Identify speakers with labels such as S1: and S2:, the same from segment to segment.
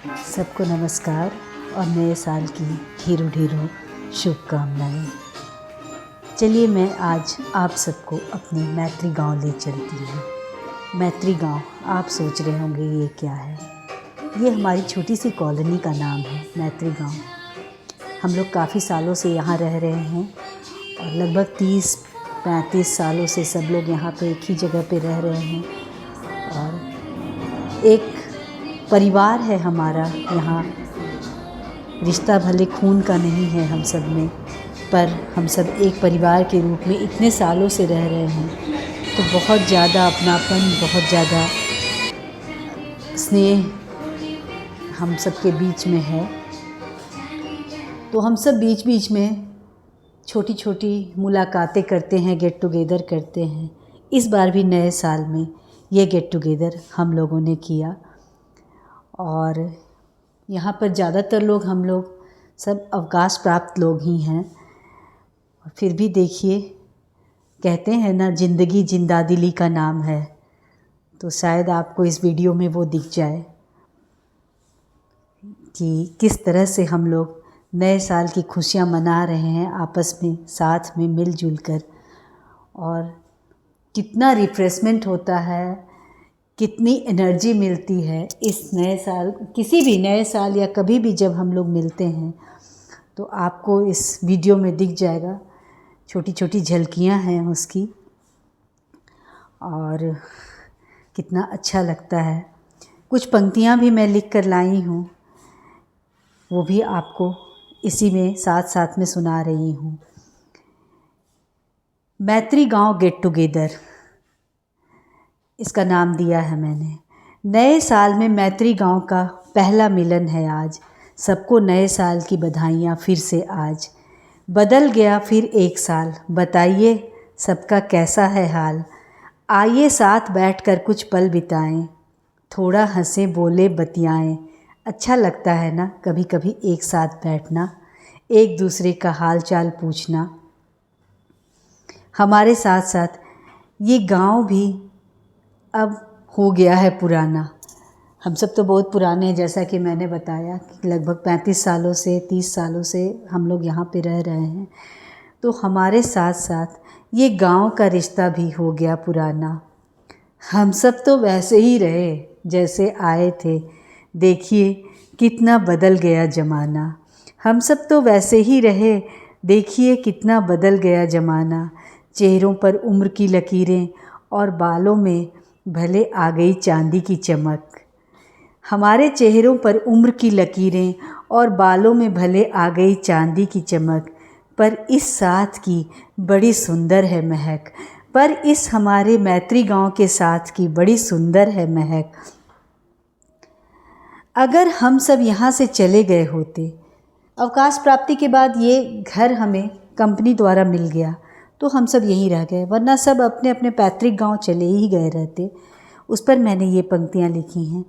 S1: सबको नमस्कार और नए साल की ढेरों ढेरों शुभकामनाएं। चलिए मैं आज आप सबको अपने मैत्री गांव ले चलती हूँ। मैत्री गांव, आप सोच रहे होंगे ये क्या है। ये हमारी छोटी सी कॉलोनी का नाम है, मैत्री गांव। हम लोग काफ़ी सालों से यहाँ रह रहे हैं और लगभग 30-35 सालों से सब लोग यहाँ पे एक ही जगह पे रह रहे हैं और एक परिवार है हमारा यहाँ। रिश्ता भले खून का नहीं है हम सब में, पर हम सब एक परिवार के रूप में इतने सालों से रह रहे हैं, तो बहुत ज़्यादा अपनापन, बहुत ज़्यादा स्नेह हम सब के बीच में है। तो हम सब बीच बीच में छोटी छोटी मुलाकातें करते हैं, गेट टुगेदर करते हैं। इस बार भी नए साल में ये गेट टुगेदर हम लोगों ने किया और यहाँ पर ज़्यादातर लोग, हम लोग सब अवकाश प्राप्त लोग ही हैं। फिर भी देखिए, कहते हैं ना, ज़िंदगी जिंदादिली का नाम है, तो शायद आपको इस वीडियो में वो दिख जाए कि किस तरह से हम लोग नए साल की खुशियाँ मना रहे हैं आपस में, साथ में मिलजुल कर। और कितना रिफ्रेशमेंट होता है, कितनी एनर्जी मिलती है इस नए साल, किसी भी नए साल या कभी भी जब हम लोग मिलते हैं, तो आपको इस वीडियो में दिख जाएगा। छोटी छोटी झलकियां हैं उसकी और कितना अच्छा लगता है। कुछ पंक्तियां भी मैं लिख कर लाई हूँ, वो भी आपको इसी में साथ साथ में सुना रही हूँ। मैत्री गांव गेट टुगेदर, इसका नाम दिया है मैंने। नए साल में मैत्री गांव का पहला मिलन है आज। सबको नए साल की बधाइयाँ फिर से आज। बदल गया फिर एक साल, बताइए सबका कैसा है हाल। आइए साथ बैठकर कुछ पल बिताएं, थोड़ा हंसे बोले बतियाएं। अच्छा लगता है ना कभी कभी एक साथ बैठना, एक दूसरे का हाल चाल पूछना। हमारे साथ साथ ये गांव भी अब हो गया है पुराना। हम सब तो बहुत पुराने हैं, जैसा कि मैंने बताया कि लगभग 35 सालों से 30 सालों से हम लोग यहाँ पे रह रहे हैं। तो हमारे साथ साथ ये गांव का रिश्ता भी हो गया पुराना। हम सब तो वैसे ही रहे जैसे आए थे, देखिए कितना बदल गया ज़माना। हम सब तो वैसे ही रहे, देखिए कितना बदल गया ज़माना। चेहरों पर उम्र की लकीरें और बालों में भले आ गई चांदी की चमक। हमारे चेहरों पर उम्र की लकीरें और बालों में भले आ गई चांदी की चमक, पर इस साथ की बड़ी सुंदर है महक। पर इस हमारे मैत्री गांव के साथ की बड़ी सुंदर है महक। अगर हम सब यहाँ से चले गए होते, अवकाश प्राप्ति के बाद ये घर हमें कंपनी द्वारा मिल गया, तो हम सब यहीं रह गए, वरना सब अपने अपने पैतृक गांव चले ही गए रहते। उस पर मैंने ये पंक्तियाँ लिखी हैं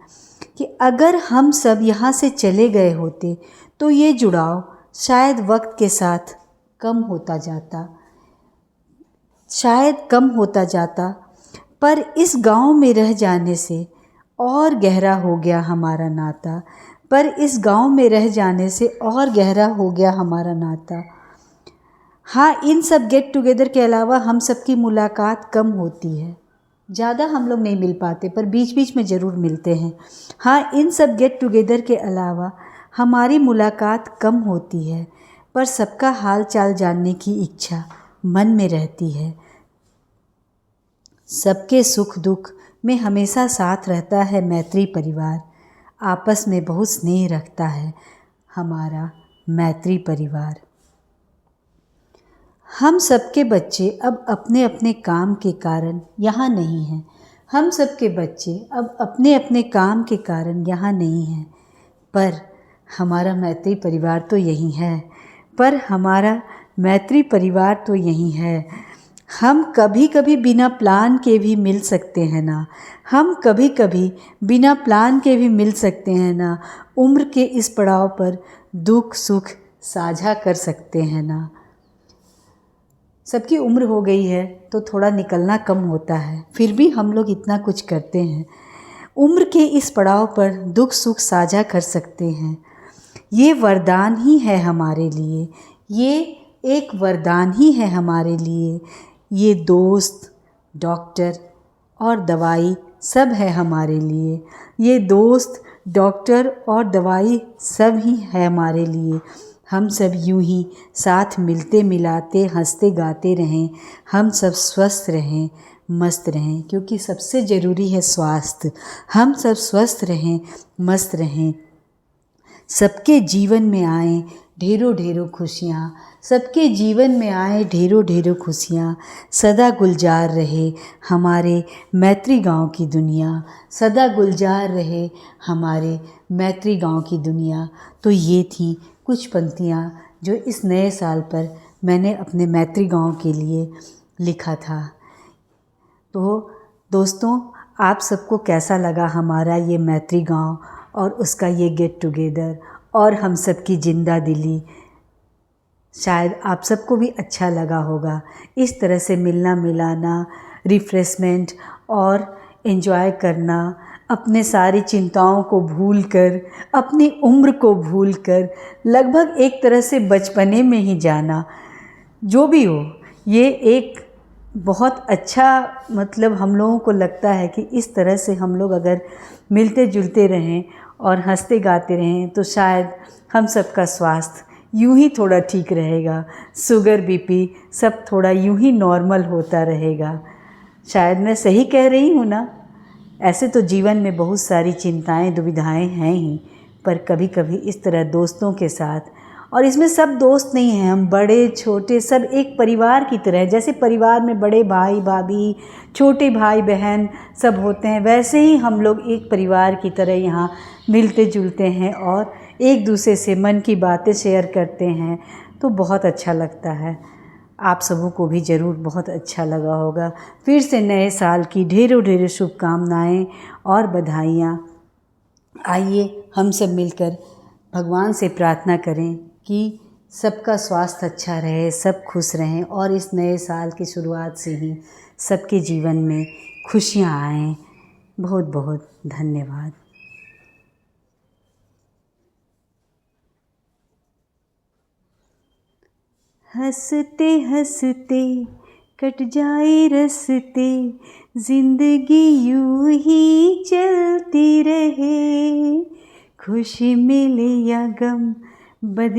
S1: कि अगर हम सब यहाँ से चले गए होते तो ये जुड़ाव शायद वक्त के साथ कम होता जाता, शायद कम होता जाता। पर इस गांव में रह जाने से और गहरा हो गया हमारा नाता। पर इस गांव में रह जाने से और गहरा हो गया हमारा नाता। हाँ, इन सब गेट टुगेदर के अलावा हम सब की मुलाकात कम होती है, ज़्यादा हम लोग नहीं मिल पाते, पर बीच बीच में ज़रूर मिलते हैं। हाँ, इन सब गेट टुगेदर के अलावा हमारी मुलाकात कम होती है, पर सबका हाल चाल जानने की इच्छा मन में रहती है। सबके सुख दुख में हमेशा साथ रहता है मैत्री परिवार। आपस में बहुत स्नेह रखता है हमारा मैत्री परिवार। हम सबके बच्चे अब अपने अपने काम के कारण यहाँ नहीं हैं। हम सबके बच्चे अब अपने अपने काम के कारण यहाँ नहीं हैं, पर हमारा मैत्री परिवार तो यही है। पर हमारा मैत्री परिवार तो यही है। हम कभी कभी बिना प्लान के भी मिल सकते हैं ना। हम कभी कभी बिना प्लान के भी मिल सकते हैं ना। उम्र के इस पड़ाव पर दुख सुख साझा कर सकते हैं ना। सबकी उम्र हो गई है तो थोड़ा निकलना कम होता है, फिर भी हम लोग इतना कुछ करते हैं। उम्र के इस पड़ाव पर दुख सुख साझा कर सकते हैं। ये वरदान ही है हमारे लिए, ये एक वरदान ही है हमारे लिए। ये दोस्त, डॉक्टर और दवाई सब है हमारे लिए। ये दोस्त, डॉक्टर और दवाई सब ही है हमारे लिए। हम सब यूं ही साथ मिलते मिलाते हंसते गाते रहें। हम सब स्वस्थ रहें, मस्त रहें, क्योंकि सबसे ज़रूरी है स्वास्थ्य। हम सब स्वस्थ रहें, मस्त रहें। सबके जीवन में आए ढेरों ढेरों खुशियाँ, सबके जीवन में आए ढेरों ढेरों खुशियाँ। सदा गुलजार रहे हमारे मैत्री गांव की दुनिया, सदा गुलजार रहे हमारे मैत्री गांव की दुनिया। तो ये थी कुछ पंक्तियाँ जो इस नए साल पर मैंने अपने मैत्री गांव के लिए लिखा था। तो दोस्तों, आप सबको कैसा लगा हमारा ये मैत्री गांव और उसका ये गेट टुगेदर और हम सब की जिंदा दिली? शायद आप सबको भी अच्छा लगा होगा। इस तरह से मिलना मिलाना, रिफ्रेशमेंट और एंजॉय करना, अपने सारी चिंताओं को भूलकर, अपनी उम्र को भूलकर लगभग एक तरह से बचपने में ही जाना, जो भी हो, ये एक बहुत अच्छा, मतलब हम लोगों को लगता है कि इस तरह से हम लोग अगर मिलते जुलते रहें और हंसते गाते रहें तो शायद हम सबका स्वास्थ्य यूं ही थोड़ा ठीक रहेगा, शुगर बीपी सब थोड़ा यूं ही नॉर्मल होता रहेगा। शायद मैं सही कह रही हूँ ना? ऐसे तो जीवन में बहुत सारी चिंताएं दुविधाएं हैं ही, पर कभी कभी इस तरह दोस्तों के साथ, और इसमें सब दोस्त नहीं हैं, हम बड़े छोटे सब एक परिवार की तरह, जैसे परिवार में बड़े भाई भाभी, छोटे भाई बहन सब होते हैं, वैसे ही हम लोग एक परिवार की तरह यहाँ मिलते जुलते हैं और एक दूसरे से मन की बातें शेयर करते हैं। तो बहुत अच्छा लगता है। आप सबों को भी ज़रूर बहुत अच्छा लगा होगा। फिर से नए साल की ढेरों ढेरों शुभकामनाएं और बधाइयाँ। आइए हम सब मिलकर भगवान से प्रार्थना करें कि सबका स्वास्थ्य अच्छा रहे, सब खुश रहें और इस नए साल की शुरुआत से ही सबके जीवन में खुशियाँ आएँ। बहुत बहुत धन्यवाद। हंसते हंसते कट जाए रस्ते, जिंदगी यूं ही चलती रहे, खुशी मिले या गम बदले